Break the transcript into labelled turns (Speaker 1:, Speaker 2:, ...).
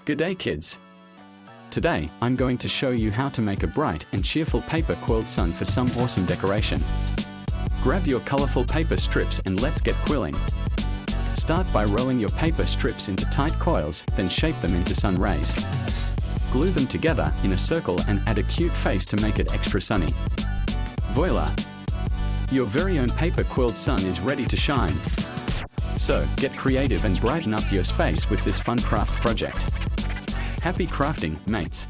Speaker 1: Good day, kids. Today, I'm going to show you how to make a bright and cheerful paper quilled sun for some awesome decoration. Grab your colorful paper strips and let's get quilling. Start by rolling your paper strips into tight coils, then shape them into sun rays. Glue them together in a circle and add a cute face to make it extra sunny. Voila! Your very own paper quilled sun is ready to shine. So, get creative and brighten up your space with this fun craft project. Happy crafting, mates!